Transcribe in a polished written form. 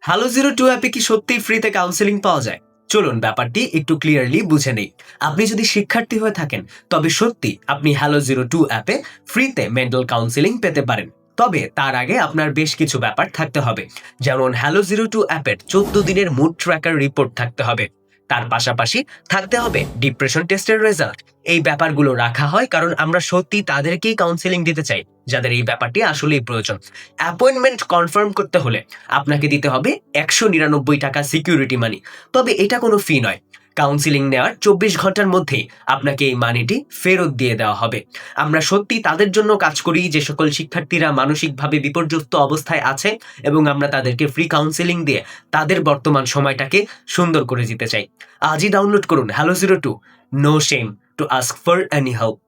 Hello zero two অ্যাপে কি সত্যিই ফ্রিতে কাউন্সেলিং পাওয়া যায়? চলুন ব্যাপারটি একটু ক্লিয়ারলি বুঝে নেই। আপনি যদি শিক্ষার্থী হয়ে থাকেন তবে সত্যি আপনি হ্যালো জিরো টু অ্যাপে ফ্রিতে মেন্টাল কাউন্সেলিং পেতে পারেন। তবে তার আগে আপনার বেশ কিছু ব্যাপার থাকতে হবে। যেমন হ্যালো জিরো টু অ্যাপের 14 দিনের মুড ট্র্যাকার রিপোর্ট থাকতে হবে। তার পাশাপাশি থাকতে হবে ডিপ্রেশন টেস্টের রেজাল্ট। এই ব্যাপারগুলো রাখা হয় কারণ আমরা সত্যি তাদেরকেই কাউন্সেলিং দিতে চাই যাদের এই ব্যাপারটি আসলেই প্রয়োজন। অ্যাপয়েন্টমেন্ট কনফার্ম করতে হলে আপনাকে দিতে হবে 199 টাকা সিকিউরিটি মানি। তবে এটা কোনো ফি নয়। কাউন্সিলিং নেওয়ার 24 ঘন্টার মধ্যেই আপনাকে এই মানিটি ফেরত দিয়ে দেওয়া হবে। আমরা সত্যি তাদের জন্য কাজ করি যে সকল শিক্ষার্থীরা মানসিকভাবে বিপর্যস্ত অবস্থায় আছে, এবং আমরা তাদেরকে ফ্রি কাউন্সিলিং দিয়ে তাদের বর্তমান সময়টাকে সুন্দর করে দিতে চাই। আজই ডাউনলোড করুন hello zero two. No shame to ask for any help.